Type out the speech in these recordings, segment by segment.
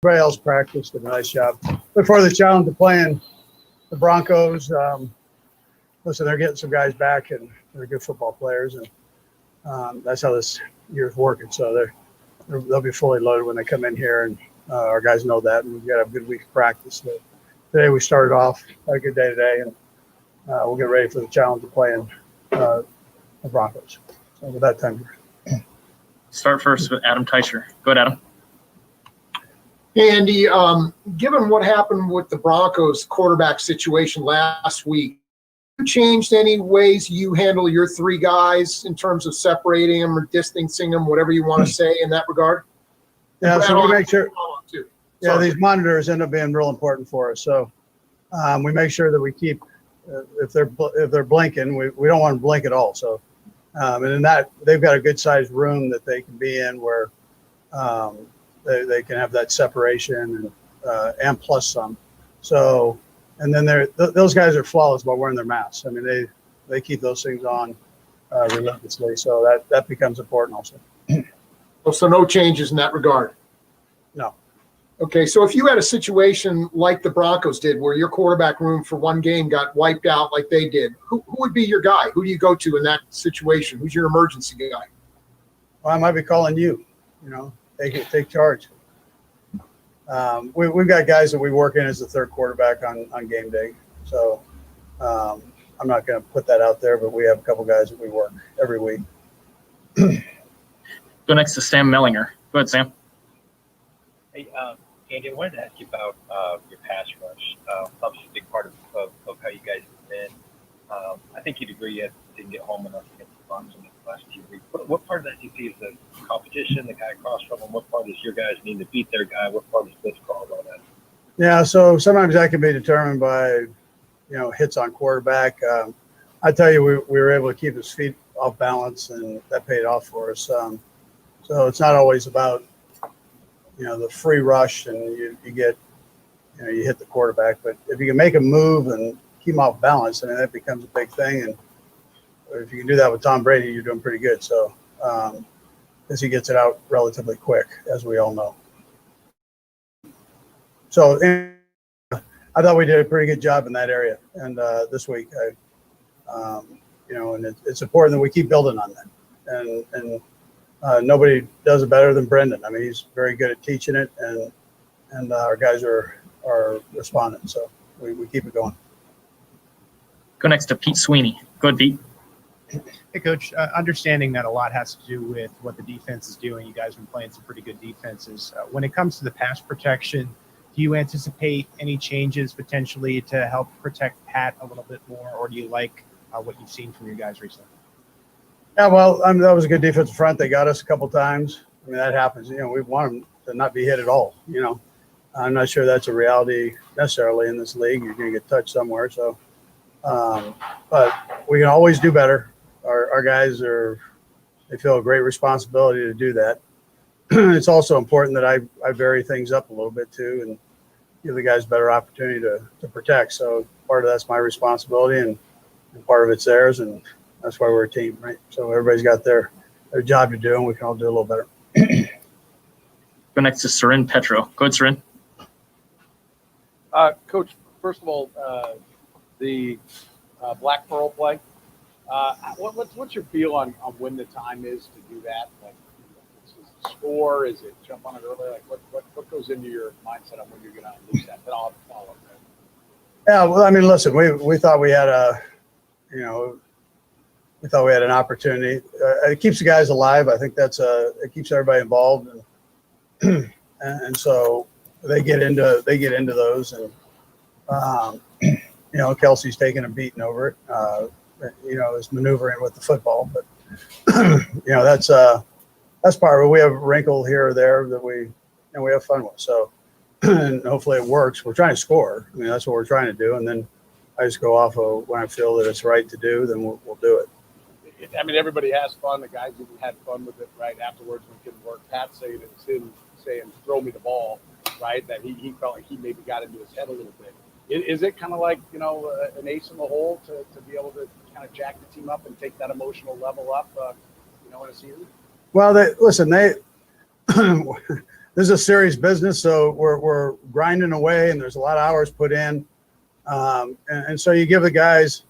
Everybody else practiced, did a nice job. Look for the challenge of playing the Broncos. Listen, they're getting some guys back, and they're good football players, and that's how this year's working. So they'll be fully loaded when they come in here, and our guys know that. And we've got to have a good week of practice. So today we started off a good day today, and we'll get ready for the challenge of playing the Broncos. So with that time, start first with Adam Teicher. Go ahead, Adam. Hey, Andy, given what happened with the Broncos quarterback situation last week, have you changed any ways you handle your three guys in terms of separating them or distancing them, whatever you want to say in that regard? Yeah, so we make sure. Yeah, these monitors end up being real important for us. So we make sure that we keep, if they're blinking, we don't want them to blink at all. So and in that, they've got a good sized room that they can be in where they can have that separation and plus some. So, and then those guys are flawless by wearing their masks. I mean, they keep those things on relentlessly. So that becomes important also. So no changes in that regard? No. Okay, so if you had a situation like the Broncos did where your quarterback room for one game got wiped out like they did, who would be your guy? Who do you go to in that situation? Who's your emergency guy? Well, I might be calling you, take charge. We've got guys that we work in as the third quarterback on game day. So I'm not going to put that out there, but we have a couple guys that we work every week. Go next to Sam Mellinger. Go ahead, Sam. Hey, Andy, I wanted to ask you about your pass rush. Obviously, a big part of how you guys have been. I think you'd agree you didn't get home enough against the Bucs in the last few weeks. What part of that do you see is the competition, the guy across from them? What part is your guys need to beat their guy? What part is blitz called on that? Yeah, so sometimes that can be determined by, hits on quarterback. I tell you, we were able to keep his feet off balance, and that paid off for us. So it's not always about, the free rush and you get, you hit the quarterback. But if you can make him move and keep him off balance, I mean, that becomes a big thing. And if you can do that with Tom Brady, you're doing pretty good. So because he gets it out relatively quick, as we all know. So I thought we did a pretty good job in that area. And this week, and it's important that we keep building on that. And nobody does it better than Brendan. I mean, he's very good at teaching it, and our guys are responding. So we keep it going. Go next to Pete Sweeney. Go ahead, Pete. Hey, Coach, understanding that a lot has to do with what the defense is doing. You guys have been playing some pretty good defenses. When it comes to the pass protection, do you anticipate any changes potentially to help protect Pat a little bit more, or do you like what you've seen from your guys recently? Yeah, well, that was a good defensive front. They got us a couple times. I mean, that happens. We want them to not be hit at all. I'm not sure that's a reality necessarily in this league. You're going to get touched somewhere. So, but we can always do better. Our guys they feel a great responsibility to do that. It's also important that I vary things up a little bit too and give the guys better opportunity to protect. So part of that's my responsibility and part of it's theirs, and that's why we're a team, right? So everybody's got their job to do, and we can all do a little better. Go next to Sarin Petro. Go ahead, Sarin. Coach, first of all, the Black Pearl play. What's your feel on when the time is to do that? Like, is it score? Is it jump on it early? Like, what goes into your mindset on when you're going to lose that? Then I'll have to follow up there. Yeah, well, I mean, listen, we thought we had we thought we had an opportunity. It keeps the guys alive. I think it keeps everybody involved, and so they get into those, and Kelsey's taking a beating over it. Is maneuvering with the football, but that's part of it. We have a wrinkle here or there that we have fun with. So, and hopefully it works. We're trying to score. I mean, that's what we're trying to do, and then I just go off of when I feel that it's right to do, then we'll do it. I mean, everybody has fun. The guys even had fun with it, right? Afterwards, when it didn't work, Pat saying it's him saying, "Throw me the ball," right? That he felt like he maybe got into his head a little bit. Is it kind of like an ace in the hole to be able to kind of jack the team up and take that emotional level up, in a season? Well, they this is a serious business, so we're grinding away, and there's a lot of hours put in, and so you give the guys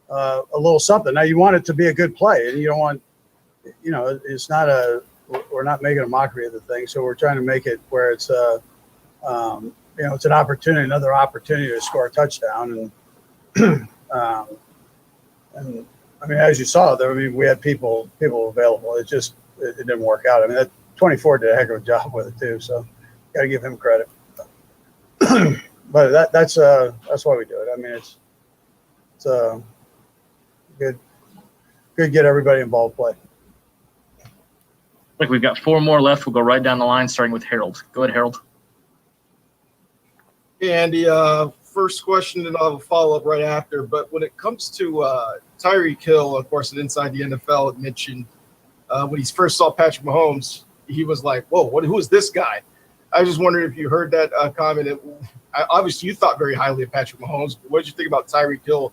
a little something. Now you want it to be a good play, and you don't want, it's not we're not making a mockery of the thing, so we're trying to make it where it's it's an opportunity, another opportunity to score a touchdown, and and I mean, as you saw, we had people available. It didn't work out. I mean, that 24 did a heck of a job with it too, so got to give him credit. But that's why we do it. I mean, it's good get everybody involved play. Like we've got 4 more left. We'll go right down the line, starting with Harold. Go ahead, Harold. Hey, Andy, first question, and I'll have a follow-up right after. But when it comes to Tyreek Hill, of course, and inside the NFL, it mentioned when he first saw Patrick Mahomes, he was like, whoa, who is this guy? I was just wondering if you heard that comment. Obviously, you thought very highly of Patrick Mahomes. But what did you think about Tyreek Hill,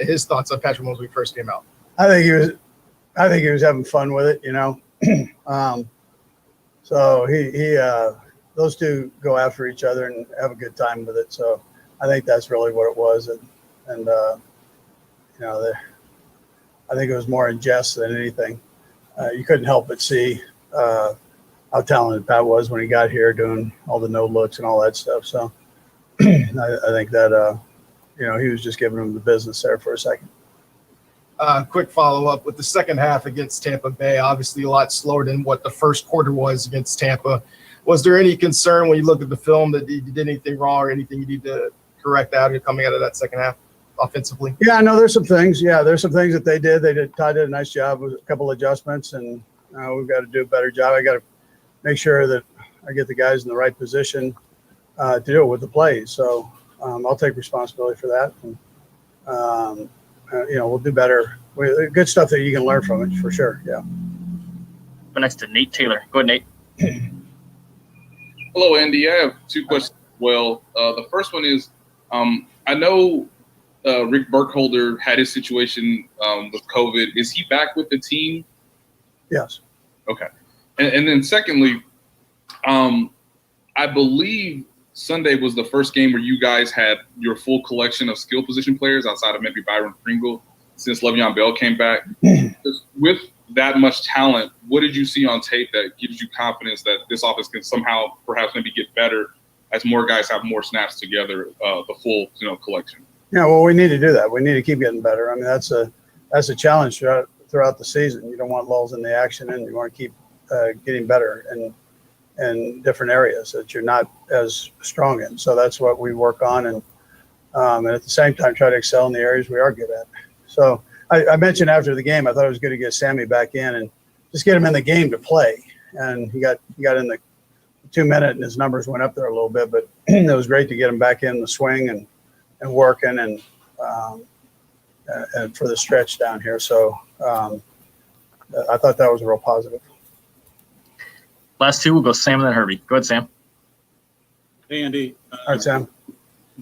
his thoughts on Patrick Mahomes when he first came out? I think he was having fun with it, so he those two go after each other and have a good time with it. So I think that's really what it was, and I think it was more in jest than anything. You couldn't help but see how talented Pat was when he got here, doing all the no looks and all that stuff. So I think that he was just giving him the business there for a second. Quick follow-up with the second half against Tampa Bay, obviously a lot slower than what the first quarter was against Tampa. Was there any concern when you looked at the film that you did anything wrong or anything you need to correct out coming out of that second half offensively? Yeah, I know there's some things. Yeah, there's some things that they did. Todd did a nice job with a couple adjustments, and we've got to do a better job. I got to make sure that I get the guys in the right position to do it with the plays. So I'll take responsibility for that. And, we'll do better. Good stuff that you can learn from it for sure. Yeah. Go next to Nate Taylor. Go ahead, Nate. Hello, Andy. I have 2 questions as well. The first one is, I know Rick Burkholder had his situation with COVID. Is he back with the team? Yes. Okay. And then secondly, I believe Sunday was the first game where you guys had your full collection of skill position players outside of maybe Byron Pringle since Le'Veon Bell came back. With that much talent, what did you see on tape that gives you confidence that this offense can somehow perhaps maybe get better as more guys have more snaps together, the full collection? Yeah, well, we need to do that. We need to keep getting better. I mean, that's a challenge throughout the season. You don't want lulls in the action, and you want to keep getting better in different areas that you're not as strong in. So that's what we work on, and at the same time try to excel in the areas we are good at. So I mentioned after the game, I thought it was good to get Sammy back in and just get him in the game to play. And he got in the 2-minute, and his numbers went up there a little bit. But it was great to get him back in the swing and working and for the stretch down here. So I thought that was a real positive. Last 2, we'll go Sam and then Herbie. Go ahead, Sam. Hey, Andy. All right, Sam.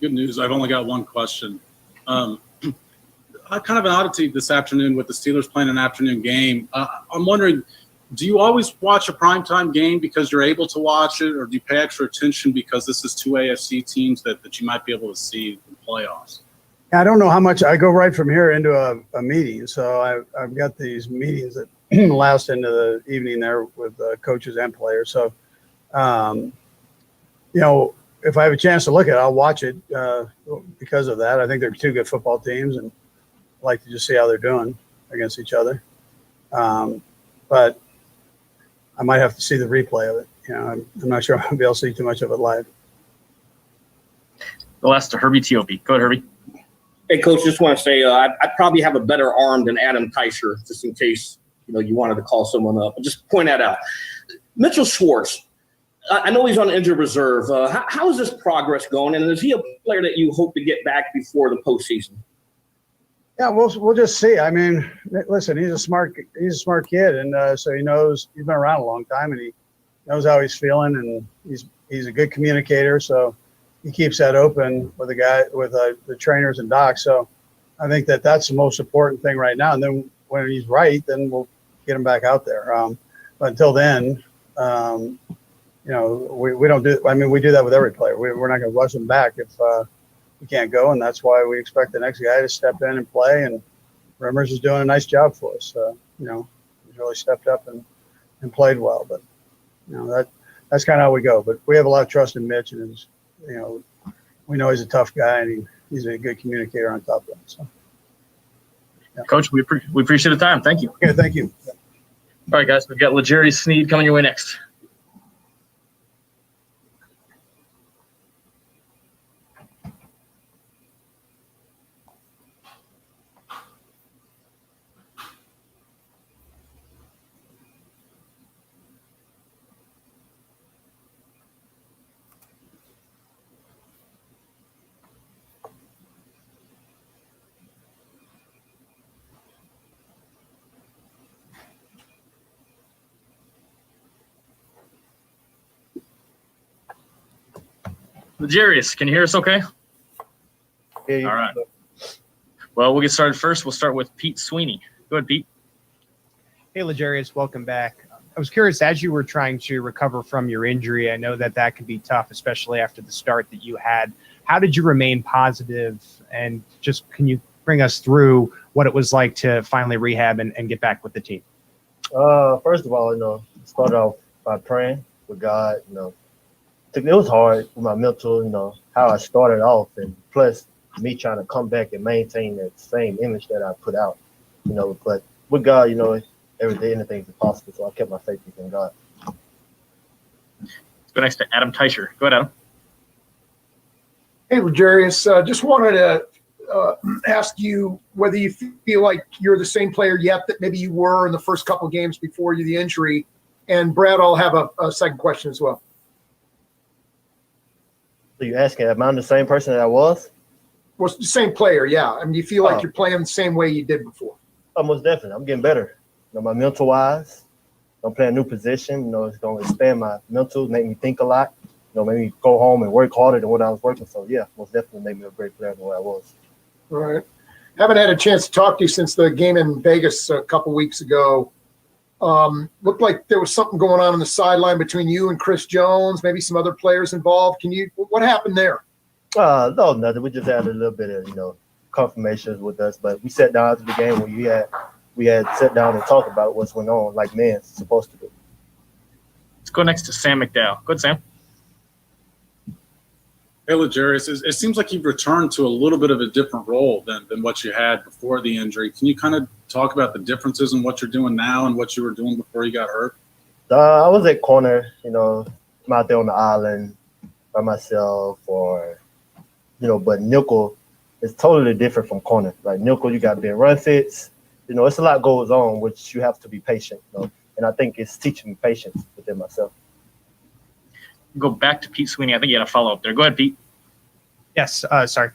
Good news. I've only got one question. Kind of an oddity this afternoon with the Steelers playing an afternoon game. I'm wondering, do you always watch a primetime game because you're able to watch it, or do you pay extra attention because this is 2 AFC teams that you might be able to see in playoffs? I don't know how much. I go right from here into a meeting. So I've got these meetings that last into the evening there with coaches and players. So, if I have a chance to look at it, I'll watch it because of that. I think they're 2 good football teams, and I like to just see how they're doing against each other. But I might have to see the replay of it. I'm not sure I'll be able to see too much of it live. The last to Herbie T.O.B. Go ahead, Herbie. Hey, Coach, just want to say I probably have a better arm than Adam Teicher, just in case you wanted to call someone up. Just point that out. Mitchell Schwartz, I know he's on injured reserve. How is this progress going? And is he a player that you hope to get back before the postseason? Yeah, we'll just see. I mean, listen, he's a smart kid, and so he knows. He's been around a long time, and he knows how he's feeling, and he's a good communicator. So he keeps that open with the trainers and docs. So I think that's the most important thing right now. And then when he's right, then we'll get him back out there. But until then, we don't do. I mean, we do that with every player. We're not going to rush them back if we can't go, and that's why we expect the next guy to step in and play. And Rimmers is doing a nice job for us. He's really stepped up and played well. But that's kind of how we go. But we have a lot of trust in Mitch, and we know he's a tough guy, and he's a good communicator on top of that. So, yeah. Coach, we appreciate the time. Thank you. Okay, thank you. All right, guys, we've got L'Jarius Sneed coming your way next. L'Jarius, can you hear us okay? Yeah, all right. Well, we'll get started first. We'll start with Pete Sweeney. Go ahead, Pete. Hey, L'Jarius, welcome back. I was curious, as you were trying to recover from your injury, I know that can be tough, especially after the start that you had. How did you remain positive? And just can you bring us through what it was like to finally rehab and get back with the team? First of all, started off by praying with God. It was hard with my mental, how I started off, and plus me trying to come back and maintain that same image that I put out, But with God, every day anything's possible. So I kept my faith in God. Let's go next to Adam Teicher. Go ahead, Adam. Hey, L'Jarius, just wanted to ask you whether you feel like you're the same player yet that maybe you were in the first couple of games before the injury. And Brad, I'll have a second question as well. So you asking, am I the same person that I was? Well, the same player, yeah. I mean, you feel like you're playing the same way you did before? Most definitely. I'm getting better. My mental wise, I'm playing a new position. It's going to expand my mental, make me think a lot. Make me go home and work harder than what I was working. So, yeah, most definitely made me a great player than what I was. All right. Haven't had a chance to talk to you since the game in Vegas a couple weeks ago. Looked like there was something going on the sideline between you and Chris Jones, maybe some other players involved. What happened there? No, nothing. We just had a little bit of, confirmations with us. But we sat down after the game where we had sat down and talked about what's going on like men supposed to do. Let's go next to Sam McDowell. Go ahead, Sam. Hey, L'Jarius, it seems like you've returned to a little bit of a different role than what you had before the injury. Can you kind of talk about the differences in what you're doing now and what you were doing before you got hurt? I was at corner, I'm out there on the island by myself but nickel is totally different from corner. Like nickel, you got to be in run fits. It's a lot goes on, which you have to be patient, and I think it's teaching me patience within myself. Go back to Pete Sweeney. I think you had a follow-up there. Go ahead, Pete. Yes, sorry.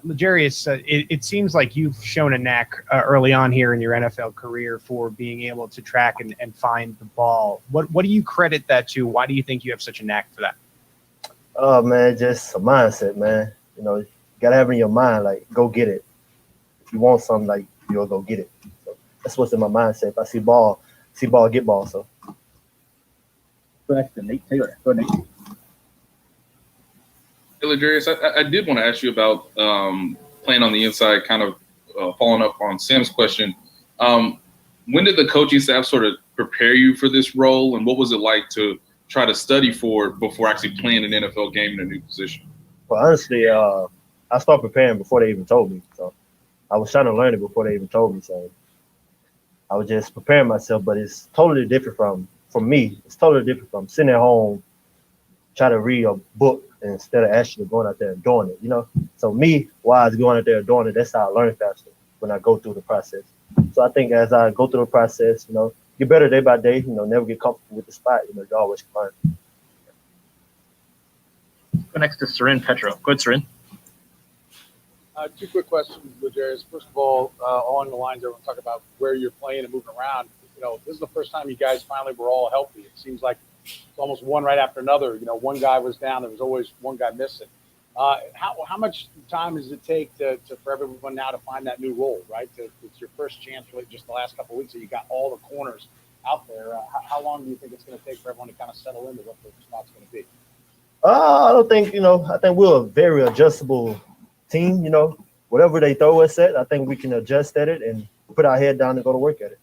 L'Jarius, it seems like you've shown a knack early on here in your NFL career for being able to track and find the ball. What do you credit that to? Why do you think you have such a knack for that? Oh, man, just a mindset, man. You got to have it in your mind, like, go get it. If you want something, like, you'll go get it. So that's what's in my mindset. If I see ball, get ball. So. Go next to Nate Taylor. Go ahead, Nate. Hey, L'Jarius, I did want to ask you about playing on the inside, kind of following up on Sam's question. When did the coaching staff sort of prepare you for this role, and what was it like to try to study for it before actually playing an NFL game in a new position? Well, honestly, I started preparing before they even told me. So I was trying to learn it before they even told me. So I was just preparing myself, but it's totally different from me. It's totally different from sitting at home, trying to read a book instead of actually going out there and doing it, So me, while I was going out there and doing it, that's how I learn faster when I go through the process. So I think as I go through the process, get better day by day, never get comfortable with the spot, you always learn. Go next to Sarin Petro. Go ahead, Sarin. Two quick questions, L'Jarius. First of all, along the lines everyone talk about where you're playing and moving around. This is the first time you guys finally were all healthy. It seems like it's almost one right after another. One guy was down. There was always one guy missing. How much time does it take for everyone now to find that new role, right? It's your first chance, really, just the last couple of weeks that you got all the corners out there. How long do you think it's going to take for everyone to kind of settle into what the spot's going to be? I don't think, I think we're a very adjustable team, whatever they throw us at, I think we can adjust at it and put our head down and go to work at it.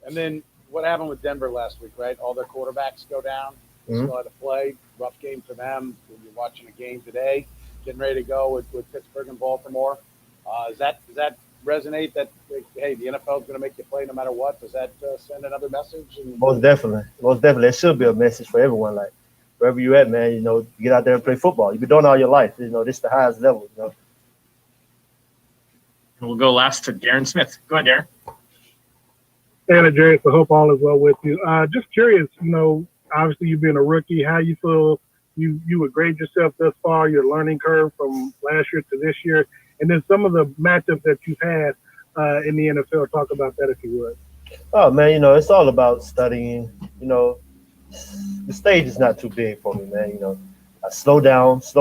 And then what happened with Denver last week, right? All their quarterbacks go down. Mhm. Still had to play. Rough game for them. When you're watching a game today, getting ready to go with Pittsburgh and Baltimore. Does that resonate that, hey, the NFL is going to make you play no matter what? Does that send another message? Most definitely. It should be a message for everyone. Like, wherever you're at, man, you get out there and play football. You've been doing it all your life. This is the highest level, And we'll go last to Darren Smith. Go ahead, Darren. Anna Jarrett, I hope all is well with you. Just curious, obviously you being a rookie, how you feel you would grade yourself thus far, your learning curve from last year to this year, and then some of the matchups that you've had in the NFL. Talk about that if you would. Oh, man, it's all about studying. The stage is not too big for me, man. I slow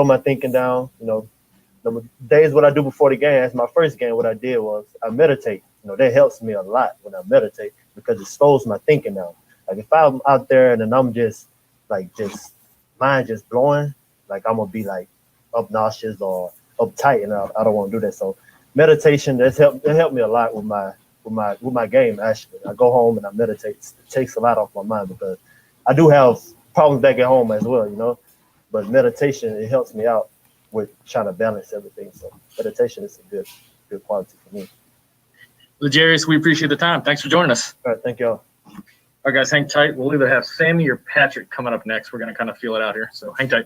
my thinking down. The days what I do before the game, as my first game, what I did was I meditate. That helps me a lot when I meditate because it slows my thinking down. Like if I'm out there and then I'm just mind just blowing, like I'm gonna be like obnoxious or uptight, and I don't want to do that. So meditation it helped me a lot with my game. Actually, I go home and I meditate. It takes a lot off my mind because I do have problems back at home as well, but meditation, it helps me out with trying to balance everything. So meditation is a good quality for me. Well, Jarius, we appreciate the time. Thanks for joining us. All right, thank y'all. All right, guys, hang tight. We'll either have Sammy or Patrick coming up next. We're going to kind of feel it out here. So hang tight.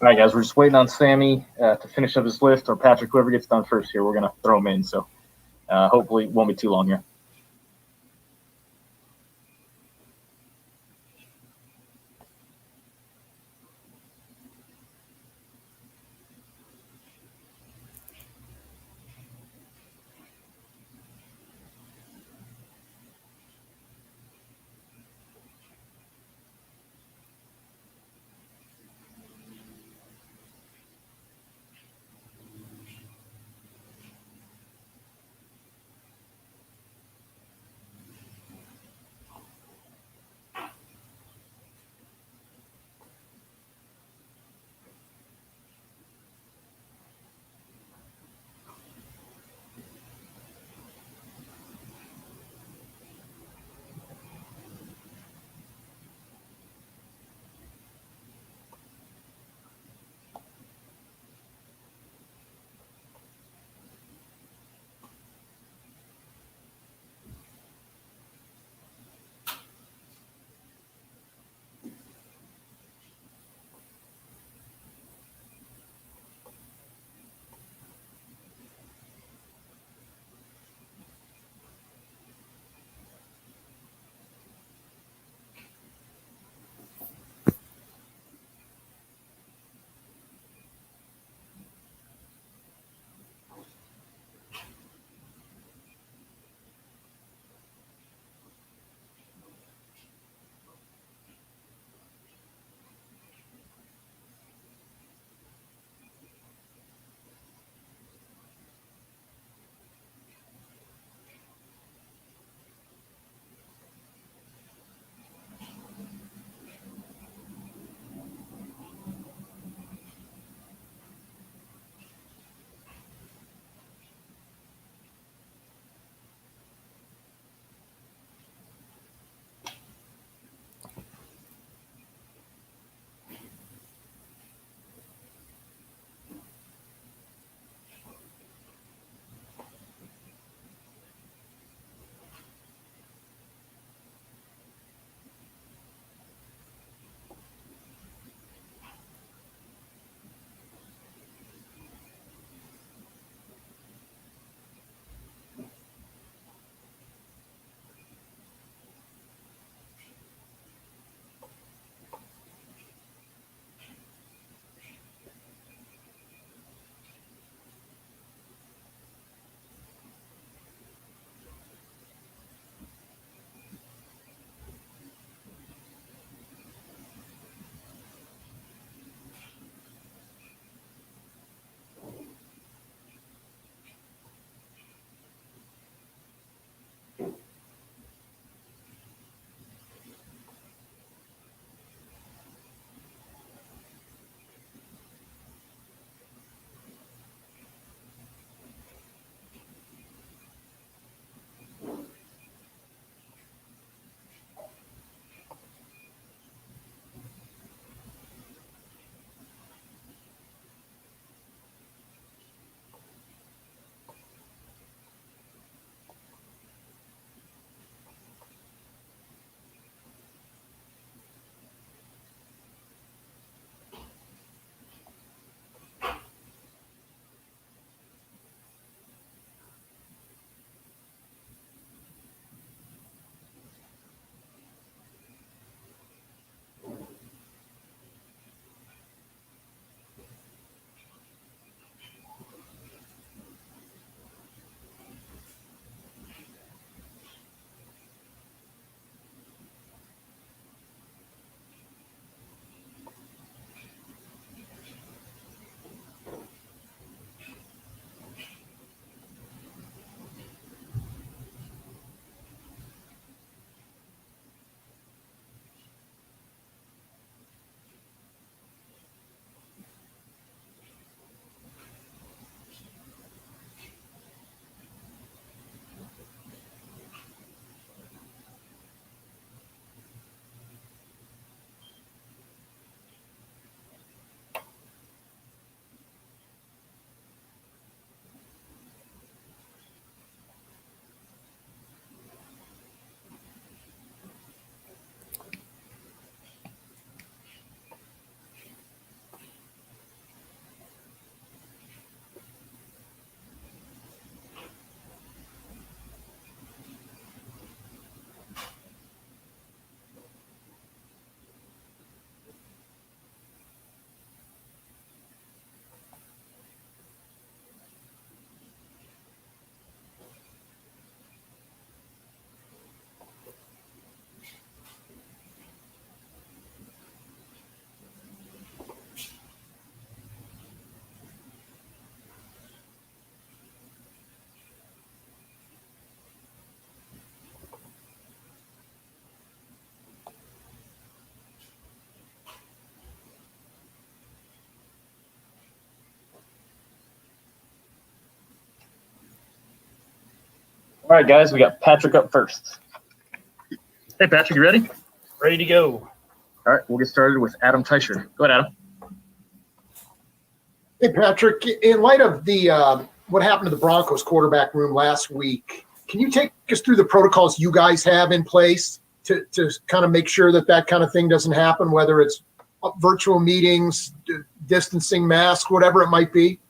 All right, guys, we're just waiting on Sammy to finish up his list, or Patrick, whoever gets done first here, we're going to throw him in. So hopefully it won't be too long here. All right, guys, we got Patrick up first. Hey, Patrick, you ready? Ready to go. All right, we'll get started with Adam Teicher. Go ahead, Adam. Hey, Patrick, in light of the what happened to the Broncos quarterback room last week, can you take us through the protocols you guys have in place to kind of make sure that kind of thing doesn't happen, whether it's virtual meetings, distancing, mask, whatever it might be?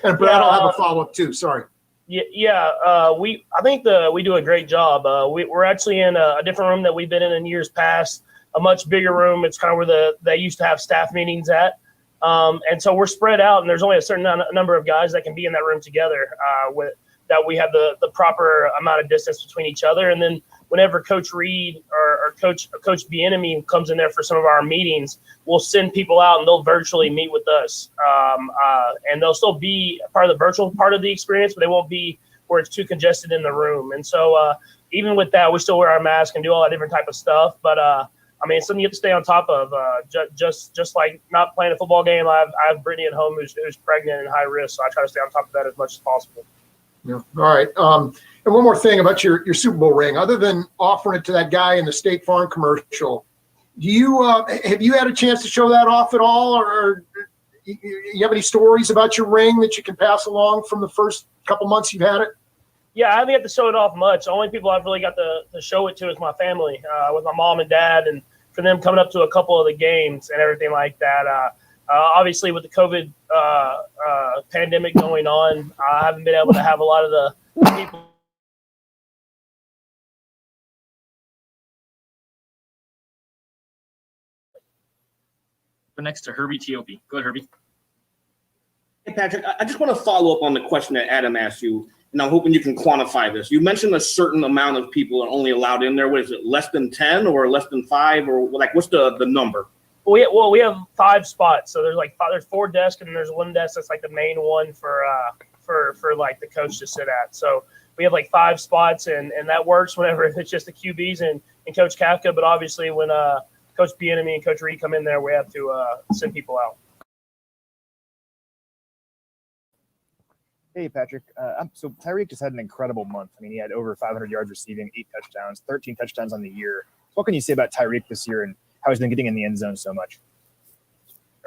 And Brad, I'll have a follow-up too. Sorry. I think we do a great job. We're actually in a different room that we've been in years past, a much bigger room. It's kind of where they used to have staff meetings at. And so we're spread out, and there's only a certain number of guys that can be in that room together, that we have the proper amount of distance between each other. And then whenever Coach Reid or Coach Bieniemy comes in there for some of our meetings, we'll send people out and they'll virtually meet with us. And they'll still be part of the virtual part of the experience, but they won't be where it's too congested in the room. And so even with that, we still wear our mask and do all that different type of stuff. But it's something you have to stay on top of. Just like not playing a football game, I have Brittany at home who's pregnant and high risk, so I try to stay on top of that as much as possible. Yeah. All right. And one more thing about your Super Bowl ring. Other than offering it to that guy in the State Farm commercial, do you have you had a chance to show that off at all, or you have any stories about your ring that you can pass along from the first couple months you've had it? Yeah, I haven't got to show it off much. The only people I've really got to show it to is my family, with my mom and dad, and for them coming up to a couple of the games and everything like that. Obviously, with the COVID pandemic going on, I haven't been able to have a lot of the people. Next to Herbie Teope. Go ahead, Herbie. Hey, Patrick, I just want to follow up on the question that Adam asked you, and I'm hoping you can quantify this. You mentioned a certain amount of people are only allowed in there. What is it, less than 10 or less than 5? Or like, what's the number? We have 5 spots. So there's 4 desks, and there's one desk that's like the main one for like the coach to sit at. So we have like 5 spots, and that works whenever if it's just the QBs and Coach Kafka. But obviously when Coach Bieniemy and Coach Reid come in there, we have to send people out. Hey, Patrick. So Tyreek just had an incredible month. I mean, he had over 500 yards receiving, 8 touchdowns, 13 touchdowns on the year. What can you say about Tyreek this year and how he's been getting in the end zone so much?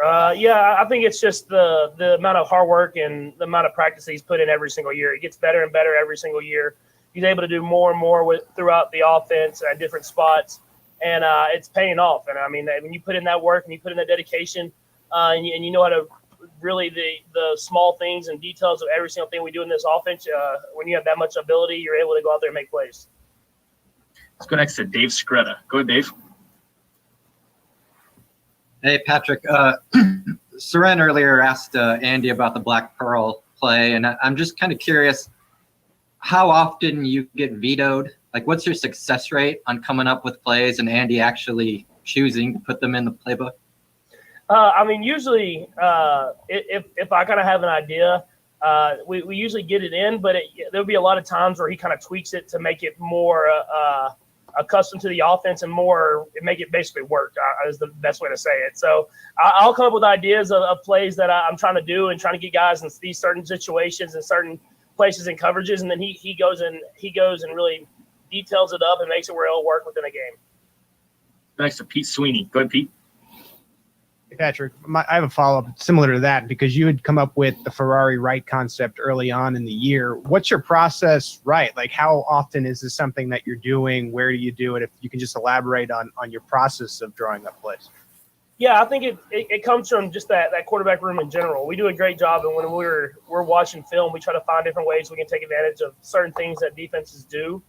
I think it's just the amount of hard work and the amount of practice he's put in every single year. He gets better and better every single year. He's able to do more and more throughout the offense at different spots, and it's paying off. And I mean, when you put in that work and you put in that dedication, and you know how to really the small things and details of every single thing we do in this offense, when you have that much ability, you're able to go out there and make plays. Let's go next to Dave Scretta. Go ahead, Dave. Hey, Patrick. Seren earlier asked Andy about the Black Pearl play, and I'm just kind of curious how often you get vetoed. Like, what's your success rate on coming up with plays and Andy actually choosing to put them in the playbook? Usually if I kind of have an idea, we usually get it in, but there'll be a lot of times where he kind of tweaks it to make it more accustomed to the offense and make it basically work, is the best way to say it. So I'll come up with ideas of plays that I'm trying to do and trying to get guys in these certain situations and certain places and coverages, and then he goes and really details it up and makes it where it'll work within a game. Next to Pete Sweeney. Go ahead, Pete. Hey, Patrick, I have a follow-up similar to that because you had come up with the Ferrari right concept early on in the year. What's your process right? Like, how often is this something that you're doing? Where do you do it? If you can just elaborate on your process of drawing up plays. Yeah, I think it comes from just that quarterback room in general. We do a great job, and when we're watching film, we try to find different ways we can take advantage of certain things that defenses do.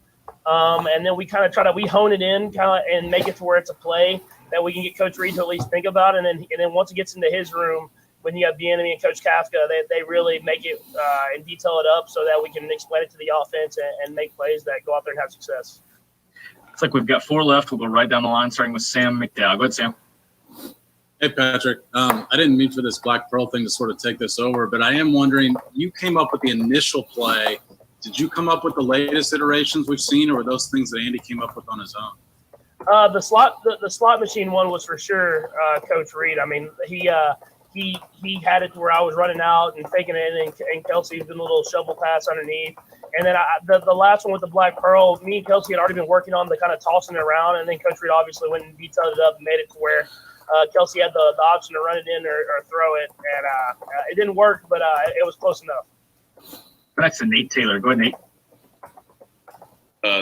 And then we kind of we hone it in and make it to where it's a play that we can get Coach Reid to at least think about. And then once it gets into his room, when you have Bieniemy and Coach Kafka, they really make it and detail it up so that we can explain it to the offense and make plays that go out there and have success. Looks like we've got 4 left. We'll go right down the line, starting with Sam McDowell. Go ahead, Sam. Hey, Patrick. I didn't mean for this Black Pearl thing to sort of take this over, but I am wondering, you came up with the initial play. Did you come up with the latest iterations we've seen, or were those things that Andy came up with on his own? The slot machine one was for sure Coach Reid. I mean, he had it to where I was running out and faking it, and Kelsey was doing a little shovel pass underneath, And then the last one with the Black Pearl, me and Kelsey had already been working on the kind of tossing it around, and then Coach Reid obviously went and vetoed it up and made it to where Kelsey had the option to run it in or throw it, and it didn't work, but it was close enough. Next to Nate Taylor. Go ahead, Nate.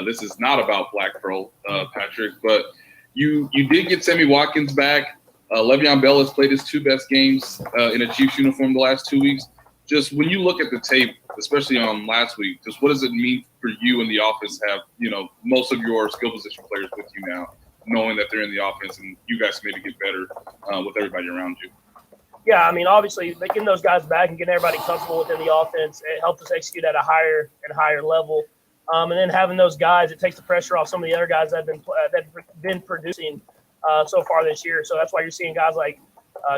This is not about Black Pearl, Patrick, but you did get Sammy Watkins back. Le'Veon Bell has played his 2 best games in a Chiefs uniform the last 2 weeks. Just when you look at the tape, especially on last week, just what does it mean for you in the offense to have, most of your skill position players with you now, knowing that they're in the offense and you guys can maybe get better with everybody around you? Yeah, I mean, obviously, getting those guys back and getting everybody comfortable within the offense, it helped us execute at a higher and higher level. And then having those guys, it takes the pressure off some of the other guys that have been producing so far this year. So that's why you're seeing guys like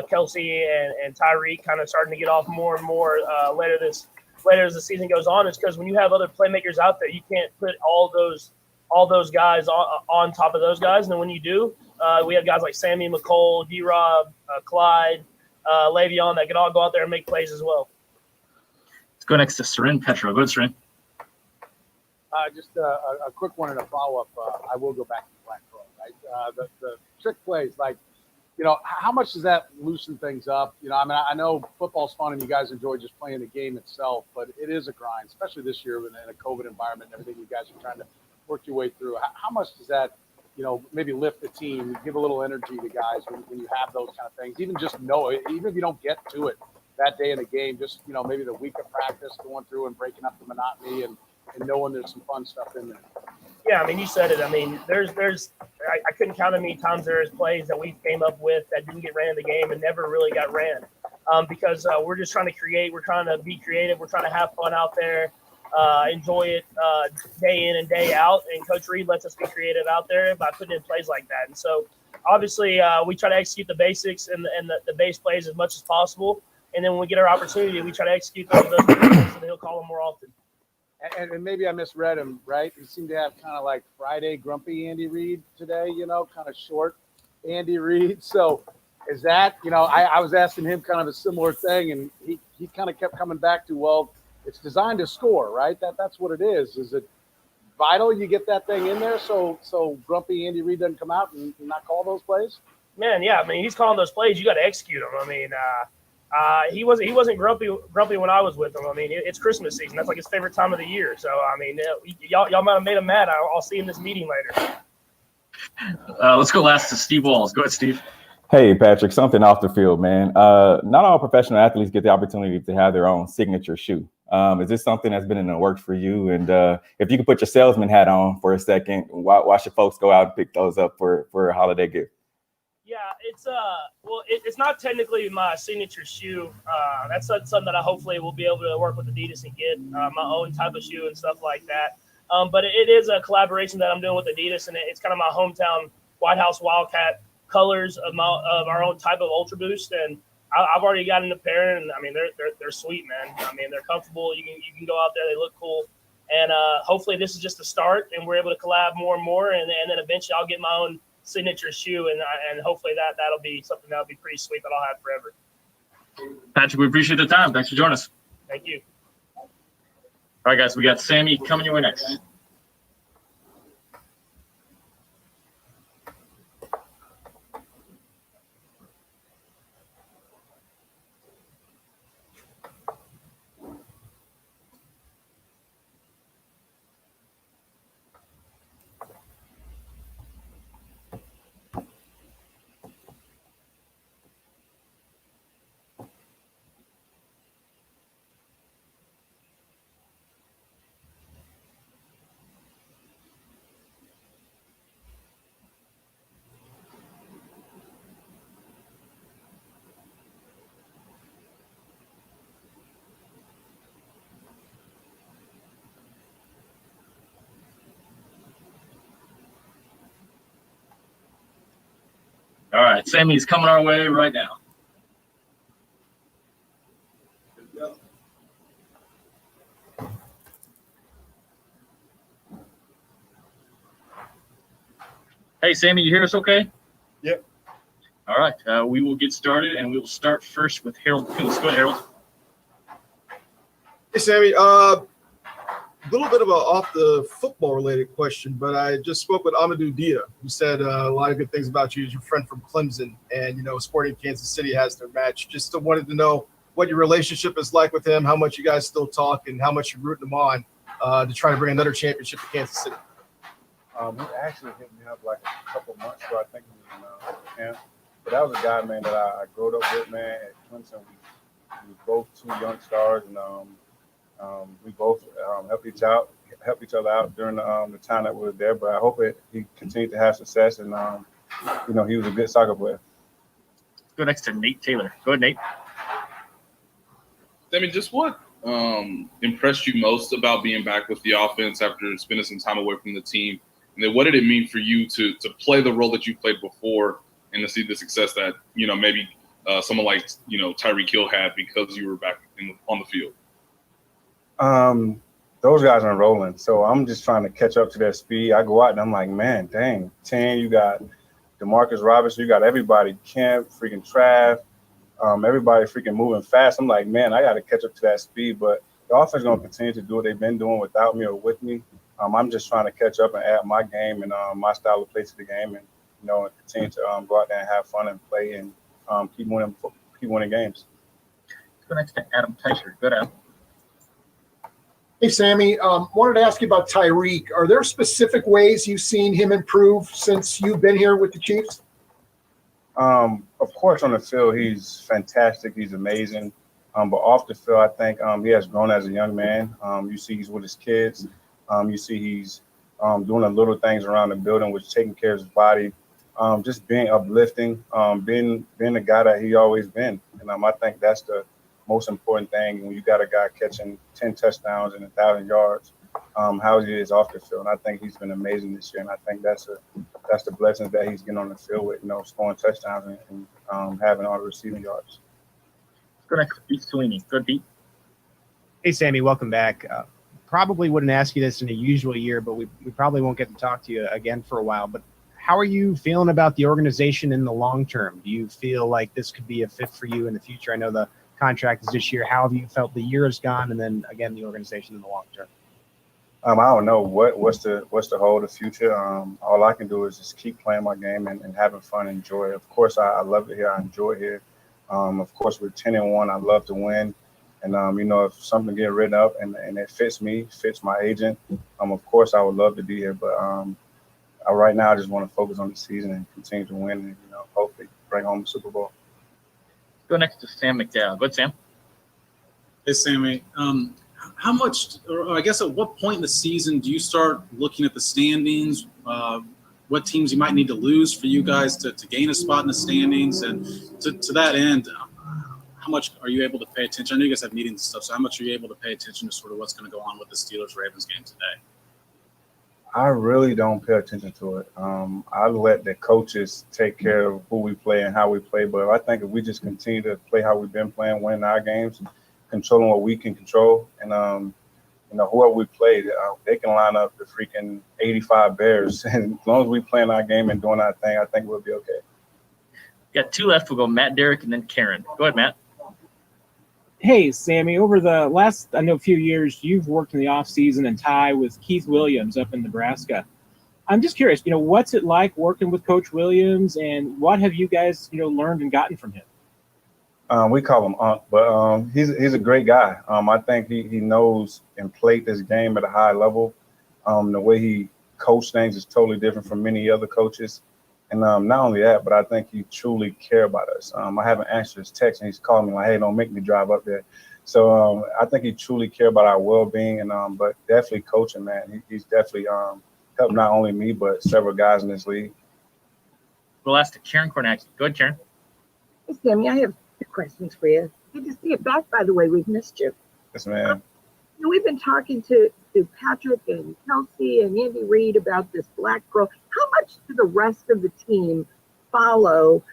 Kelsey and Tyreek kind of starting to get off more and more later as the season goes on. Is because when you have other playmakers out there, you can't put all those guys on top of those guys. And then when you do, we have guys like Sammy, McCole, D-Rob, Clyde, Le'Veon that can all go out there and make plays as well. Let's go next to Seren Petro. Go ahead, Seren. Just a quick one and a follow-up. I will go back to Black Pearl, right? The trick plays, like, how much does that loosen things up? I mean, I know football's fun and you guys enjoy just playing the game itself, but it is a grind, especially this year in a COVID environment and everything you guys are trying to work your way through. How much does that, maybe lift the team, give a little energy to guys when you have those kind of things? Even just know it, even if you don't get to it that day in the game, just, maybe the week of practice going through and breaking up the monotony and knowing there's some fun stuff in there. Yeah, I mean, you said it. I mean, I couldn't count how many times there's plays that we came up with that didn't get ran in the game and never really got ran because we're just trying to create. We're trying to be creative. We're trying to have fun out there, enjoy it day in and day out. And Coach Reid lets us be creative out there by putting in plays like that. And so, obviously, we try to execute the basics and the base plays as much as possible. And then when we get our opportunity, we try to execute those plays so that he'll call them more often. And maybe I misread him, right? He seemed to have kind of like Friday grumpy Andy Reid today, kind of short Andy Reid. So is that, I was asking him kind of a similar thing, and he kind of kept coming back to, well, it's designed to score, right? That's what it is. Is it vital you get that thing in there so grumpy Andy Reid doesn't come out and not call those plays? Man, yeah. I mean, he's calling those plays. You got to execute them. I mean, he wasn't grumpy when I was with him. I mean, it's Christmas season. That's like his favorite time of the year. So, I mean, y'all might have made him mad. I'll see him in this meeting later. Let's go last to Steve Walls. Go ahead, Steve. Hey, Patrick, something off the field, man. Not all professional athletes get the opportunity to have their own signature shoe. Is this something that's been in the works for you? And if you could put your salesman hat on for a second, why should folks go out and pick those up for a holiday gift? Yeah, it's not technically my signature shoe. That's something that I hopefully will be able to work with Adidas and get my own type of shoe and stuff like that. But it is a collaboration that I'm doing with Adidas, and it's kind of my hometown White House Wildcat colors of our own type of Ultra Boost. And I've already gotten a pair, and I mean they're sweet, man. I mean they're comfortable. You can go out there, they look cool, and hopefully this is just a start, and we're able to collab more and more, and then eventually I'll get my own signature shoe, and hopefully that'll be something that'll be pretty sweet that I'll have forever. Patrick, we appreciate the time. Thanks for joining us. Thank you. All right, guys, we got Sammy coming your way next. All right, Sammy's coming our way right now. Hey, Sammy, you hear us okay? Yep. All right, we will get started, and we will start first with Harold Coons. Go ahead, Harold. Hey, Sammy. little bit of a off the football related question, but I just spoke with Amadou Dia, who said a lot of good things about you as your friend from Clemson, and Sporting Kansas City has their match. Just still wanted to know what your relationship is like with him, how much you guys still talk, and how much you're rooting him on to try to bring another championship to Kansas City. He actually hit me up like a couple months ago. I think he was in camp. But that was a guy, man, that I grew up with, man. At Clemson, we both two young stars, and we both helped each other out during the time that we were there. But I hope he continued to have success, and he was a good soccer player. Let's go next to Nate Taylor. Go ahead, Nate. I mean, just what impressed you most about being back with the offense after spending some time away from the team? And then what did it mean for you to play the role that you played before and to see the success that, maybe someone like, Tyreek Hill had because you were back on the field? Those guys are rolling. So I'm just trying to catch up to their speed. I go out and I'm like, man, dang, 10, you got DeMarcus Robinson, you got everybody, Kemp, freaking Trav, everybody freaking moving fast. I'm like, man, I got to catch up to that speed. But the offense is going to continue to do what they've been doing without me or with me. I'm just trying to catch up and add my game and my style of play to the game, and and continue to go out there and have fun and play and keep winning games. Let's go next to Adam Teicher. Good, Adam. Hey, Sammy, wanted to ask you about Tyreek. Are there specific ways you've seen him improve since you've been here with the Chiefs? Of course, on the field, he's fantastic. He's amazing. But off the field, I think he has grown as a young man. You see he's with his kids. You see he's doing the little things around the building, which is taking care of his body, just being uplifting, being the guy that he always been. And I think that's the most important thing when you got a guy catching 10 touchdowns and 1,000 yards, how he is off the field. And I think he's been amazing this year. And I think that's the blessings that he's getting on the field with, scoring touchdowns and having all the receiving yards. Let's go next to Pete Sweeney. Good, Pete. Hey, Sammy, welcome back. Probably wouldn't ask you this in a usual year, but we probably won't get to talk to you again for a while. But how are you feeling about the organization in the long term? Do you feel like this could be a fit for you in the future? I know the contract is this year. How have you felt the year has gone, and then again the organization in the long term? I don't know what's the hold of the future. All I can do is just keep playing my game and having fun and enjoy it. Of course, I love it here. I enjoy it here. Of course, we're 10-1. I love to win. And, if something get written up and it fits me, fits my agent, of course, I would love to be here. But right now, I just want to focus on the season and continue to win and, hopefully bring home the Super Bowl. Go next to Sam McDowell. Go ahead, Sam. Hey, Sammy. How much, or I guess at what point in the season do you start looking at the standings, what teams you might need to lose for you guys to gain a spot in the standings? And to that end, how much are you able to pay attention? I know you guys have meetings and stuff, so how much are you able to pay attention to sort of what's going to go on with the Steelers-Ravens game today? I really don't pay attention to it. I let the coaches take care of who we play and how we play. But I think if we just continue to play how we've been playing, winning our games, controlling what we can control, and whoever we play, they can line up the freaking 85 Bears. And as long as we playing our game and doing our thing, I think we'll be okay. Got two left. We'll go Matt, Derek, and then Karen. Go ahead, Matt. Hey, Sammy, over the last, few years, you've worked in the offseason and tie with Keith Williams up in Nebraska. I'm just curious, what's it like working with Coach Williams, and what have you guys, learned and gotten from him? We call him Unc, but he's a great guy. I think he knows and played this game at a high level. The way he coached things is totally different from many other coaches. And not only that, but I think he truly cares about us. I haven't answered his text, and he's calling me like, hey, don't make me drive up there. So I think he truly cares about our well-being, and but definitely coaching, man. He's definitely helped not only me, but several guys in this league. We'll ask to Karen Cornack. Go ahead, Karen. Hey, Sammy, I have two questions for you. Good to see you back, by the way. We've missed you. Yes, ma'am. We've been talking to Patrick and Kelsey and Andy Reid about this Black Pearl. How much do the rest of the team follow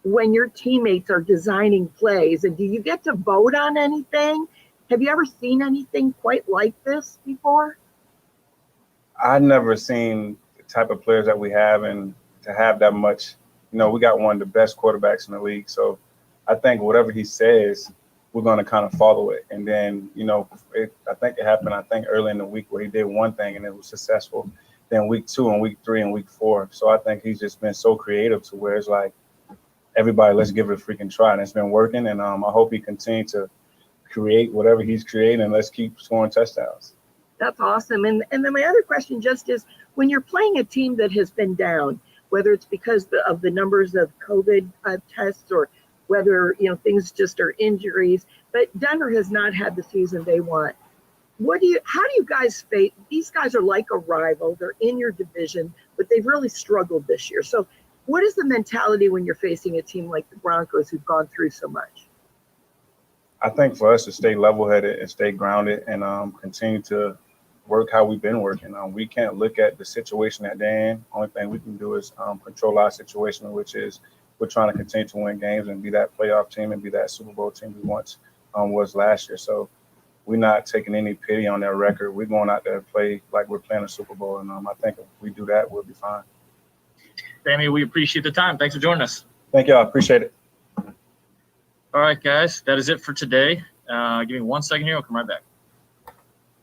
when your teammates are designing plays? And do you get to vote on anything? Have you ever seen anything quite like this before? I've never seen the type of players that we have, and to have that much, we got one of the best quarterbacks in the league. So I think whatever he says, we're going to kind of follow it. And then, I think it happened, early in the week where he did one thing and it was successful. Then week 2 and week 3 and week 4. So I think he's just been so creative to where it's like, everybody, let's give it a freaking try. And it's been working. And I hope he continues to create whatever he's creating, and let's keep scoring touchdowns. That's awesome. And then my other question just is, when you're playing a team that has been down, whether it's because of the numbers of COVID tests or whether, things just are injuries, but Denver has not had the season they want. How do you guys face? These guys are like a rival. They're in your division, but they've really struggled this year. So what is the mentality when you're facing a team like the Broncos who've gone through so much? I think for us to stay level-headed and stay grounded and continue to work how we've been working. We can't look at the situation that they're in. Only thing we can do is control our situation, which is we're trying to continue to win games and be that playoff team and be that Super Bowl team we once was last year. So we're not taking any pity on their record. We're going out there and play like we're playing a Super Bowl. And I think if we do that, we'll be fine. Sammy, we appreciate the time. Thanks for joining us. Thank y'all. Appreciate it. All right, guys, that is it for today. Give me 1 second here. I'll come right back.